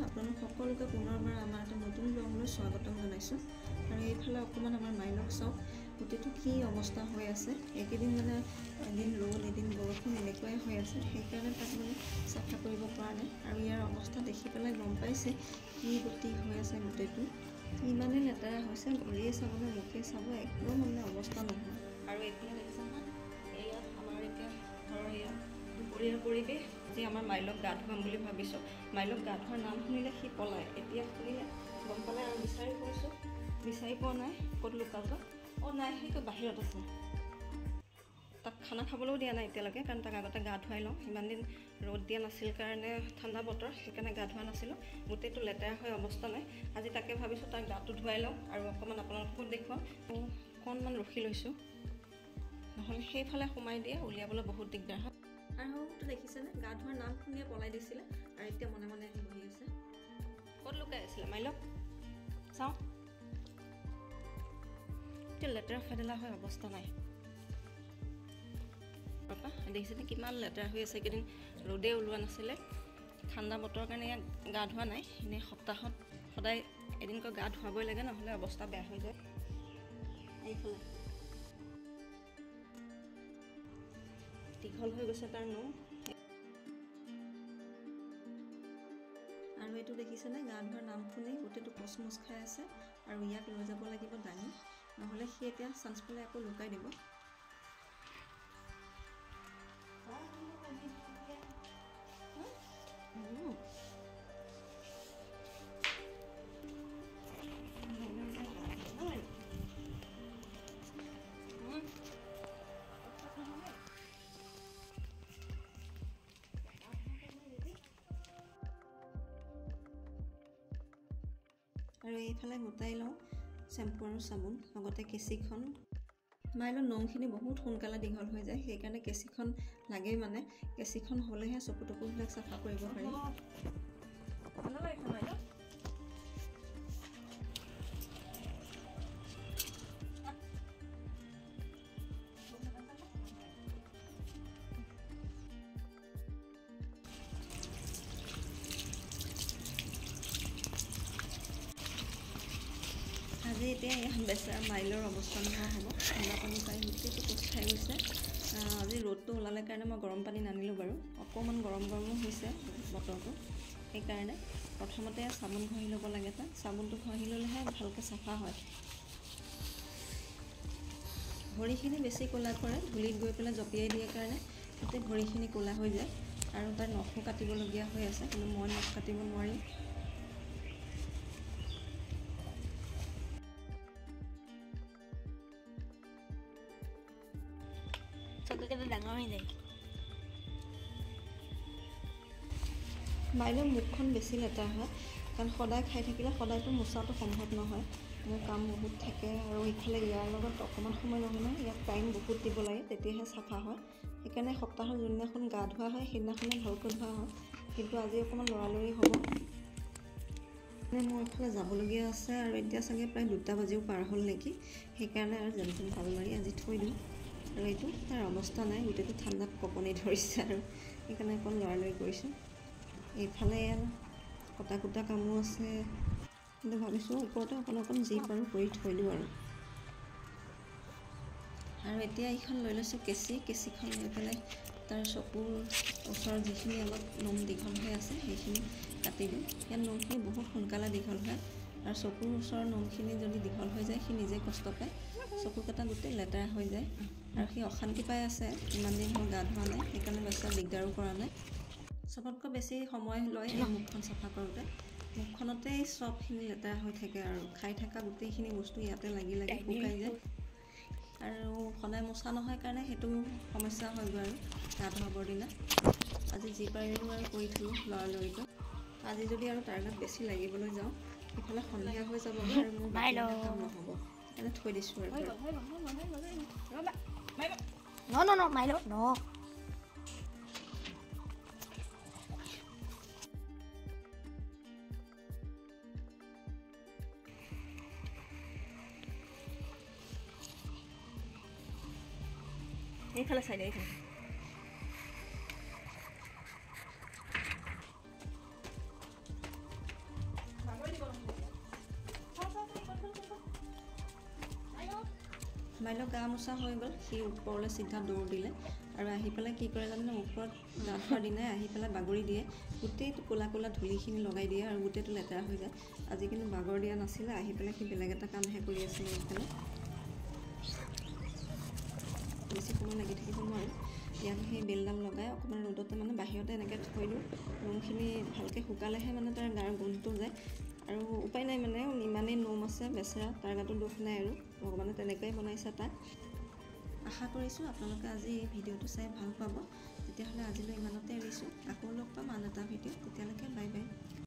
আপোনালোক সকলোকে পুনৰবাৰ আমাৰ এটা নতুন ব্লগলৈ স্বাগতম জনাইছোঁ। আৰু এইফালে অকণমান আমাৰ মাইলক চাওক, গোটেইটো কি অৱস্থা হৈ আছে। এইকেইদিন মানে এদিন ৰ'দ এদিন বৰষুণ এনেকুৱাই হৈ আছে, সেইকাৰণে তাক মানে চাফা কৰিব পৰা নাই। আৰু ইয়াৰ অৱস্থা দেখি পেলাই গম পাইছে কি গতি হৈ আছে। গোটেইটো ইমানেই লেতেৰা হৈছে, ভৰিয়ে চাব নে মুখে চাব একদম মানে অৱস্থা নহয়। আৰু এতিয়া দেখিছে নহয়, এয়া আমাৰ এতিয়া ঘৰৰ এয়া দুপৰীয়াৰ পৰিৱেশ। যে আমাৰ মাইলক গা ধুৱাম বুলি ভাবিছোঁ। মাইলক গা ধোৱাৰ নাম শুনিলে সি পলায়, এতিয়া শুনিলে গম পালে আৰু বিচাৰি ফুৰিছোঁ, বিচাৰি পোৱা নাই। ক'ত লুকাব? অঁ নাই, সেইটো বাহিৰত আছে। তাক খানা খাবলৈও দিয়া নাই এতিয়ালৈকে, কাৰণ তাক আগতে গা ধুৱাই লওঁ। ইমান দিন ৰ'দ দিয়া নাছিল কাৰণে, ঠাণ্ডা বতৰ, সেইকাৰণে গা ধোৱা নাছিলোঁ। গোটেইটো লেতেৰা হৈ অৱস্থা নাই। আজি তাকে ভাবিছোঁ তাক গাটো ধুৱাই লওঁ আৰু অকণমান আপোনালোককো দেখুৱাওঁ। অকণমান ৰখি লৈছোঁ, নহ'লে সেইফালে সোমাই দিয়ে, উলিয়াবলৈ বহুত দিগদাৰ হয়। আৰু দেখিছেনে, গা ধোৱাৰ নাম শুনিয়ে পলাই দিছিলে আৰু এতিয়া মনে মনে আহি বহি আছে। ক'ত লুকাই আছিলে মাইলক? চাওঁ, এতিয়া লেতেৰা ফেদেলা হৈ অৱস্থা নাই। দেখিছেনে কিমান লেতেৰা হৈ আছে। এইকেইদিন ৰ'দে ওলোৱা নাছিলে, ঠাণ্ডা বতৰৰ কাৰণে ইয়াক গা ধোৱা নাই। এনেই সপ্তাহত সদায় এদিনকৈ গা ধুৱাবই লাগে, নহ'লে অৱস্থা বেয়া হৈ যায়। এইফালে দীঘল হৈ গৈছে তাৰ নোম। আৰু এইটো দেখিছেনে, গা ধোৱাৰ নাম শুনি গোটেইটো কচমচ খাই আছে। আৰু ইয়াক লৈ যাব লাগিব দাঙি, নহ'লে সি এতিয়া চান্স পালে আকৌ লুকাই দিব। আৰু এইফালে গোটাই লওঁ চেম্পু আৰু চাবোন, লগতে কেঁচিখন। মাইলৰ নোমখিনি বহুত সোনকালে দীঘল হৈ যায়, সেইকাৰণে কেঁচিখন লাগেই। মানে কেঁচিখন হ'লেহে চকু টকুবিলাক চাফা কৰিব পাৰি। আজি এতিয়া বেচেৰা মাইলৰ অৱস্থা নোহোৱা হ'ব। ঠাণ্ডা পানী পাই গোটেইটো কোচ খাই গৈছে। আজি ৰ'দটো ওলালে কাৰণে মই গৰম পানী নানিলোঁ বাৰু। অকণমান গৰমো হৈছে বতৰটো, সেইকাৰণে প্ৰথমতে চাবোন ঘঁহি ল'ব লাগে। তাত চাবোনটো ঘঁহি ল'লেহে ভালকৈ চাফা হয়। ভৰিখিনি বেছি ক'লা কৰে, ধূলিত গৈ পেলাই জঁপিয়াই দিয়ে কাৰণে গোটেই ভৰিখিনি ক'লা হৈ যায়। আৰু তাৰ নখো কাটিবলগীয়া হৈ আছে, কিন্তু মই নখ কাটিব নোৱাৰিম। ডাঙৰ হৈ যায়। মাইলৰ মুখখন বেছি লেতেৰা হয়, কাৰণ সদায় খাই থাকিলে সদায়তো মোচাটো সম্ভৱ নহয়। মোৰ কাম বহুত থাকে, আৰু ইফালে ইয়াৰ লগত অকণমান সময় নহয় নহয়, ইয়াক টাইম বহুত দিব লাগে, তেতিয়াহে চাফা হয়। সেইকাৰণে সপ্তাহৰ যোনদিনাখন গা ধোৱা হয় সেইদিনাখনে ভালকৈ ধোৱা হয়। কিন্তু আজি অকণমান লৰালৰি হ'ব, মানে মোৰ এইফালে যাবলগীয়া আছে। আৰু এতিয়া চাগে প্ৰায় 2টা বাজিও পাৰ হ'ল নেকি, সেইকাৰণে আৰু যেন তেন ভাল মাৰি আজি থৈ দিওঁ। আৰু এইটো তাৰ অৱস্থা নাই, গোটেইটো ঠাণ্ডাত কঁপনি ধৰিছে, আৰু সেইকাৰণে অকণ লৰালৰি কৰিছোঁ। এইফালে কটা কুটা কামো আছে, কিন্তু ভাবিছোঁ ওপৰতে অকণ যি পাৰোঁ কৰি থৈ দিওঁ। আৰু এতিয়া এইখন লৈ লৈছোঁ কেঁচিখন লৈ পেলাই তাৰ চকুৰ ওচৰত যিখিনি অলপ নোম দীঘল হৈ আছে সেইখিনি কাটি দিওঁ। ইয়াত নোমখিনি বহুত সোনকালে দীঘল হয়, আৰু চকুৰ ওচৰৰ নোমখিনি যদি দীঘল হৈ যায় সি নিজে কষ্ট পায়, চকুকেইটা গোটেই লেতেৰা হৈ যায়। আৰু সি অশান্তি পাই আছে, ইমান দিন হ'ল গা ধোৱা নাই, সেইকাৰণে বেছি দিগদাৰো কৰা নাই। চবতকৈ বেছি সময় লয় এই মুখখন চাফা কৰোঁতে। মুখখনতেই চবখিনি লেতেৰা হৈ থাকে, আৰু খাই থকা গোটেইখিনি বস্তু ইয়াতে লাগি শুকাই যায়। আৰু সদায় মোচা নহয় কাৰণে সেইটো সমস্যা হয়গৈ আৰু গা ধুৱাবৰ দিনা। আজি যি পাৰিলোঁ আৰু কৰি থলোঁ লৰালৰিকৈ। আজি যদি আৰু তাৰ গাত বেছি লাগিবলৈ যাওঁ, ইফালে সন্ধিয়া হৈ যাব আৰু মোৰ কাম নহ'ব, সেইকাৰণে থৈ দিছোঁ আৰু। এইফালে চাইডে এইফালে মাইলক গা মোচা হৈ গ'ল, সি ওপৰলৈ চিধা দৌৰ দিলে আৰু আহি পেলাই কি কৰে জানে, ওপৰত গা ধোৱাৰ দিনাই আহি পেলাই বাগৰি দিয়ে, গোটেইটো ক'লা ক'লা ধূলিখিনি লগাই দিয়ে আৰু গোটেইটো লেতেৰা হৈ যায়। আজি কিন্তু বাগৰ দিয়া নাছিলে, আহি পেলাই সি বেলেগ এটা কামহে কৰি আছিলে এইফালে। বেছি সময় লাগি থাকিব নোৱাৰোঁ। ইয়াত সেই বেলডাল লগাই অকণমান ৰ'দতে মানে বাহিৰতে এনেকৈ থৈ দিওঁ, নোমখিনি ভালকৈ শুকালেহে মানে তাৰ গাৰ গোন্ধটো যায়। আৰু উপায় নাই মানে, ইমানেই নোম আছে বেচেৰা, তাৰ গাতো দুখ নাই আৰু ভগৱানে তেনেকৈয়ে বনাইছে তাক। আশা কৰিছোঁ আপোনালোকে আজি এই ভিডিঅ'টো চাই ভাল পাব। তেতিয়াহ'লে আজিলৈ ইমানতে এৰিছোঁ, আকৌ লগ পাম আন এটা ভিডিঅ'। তেতিয়ালৈকে বাই বাই।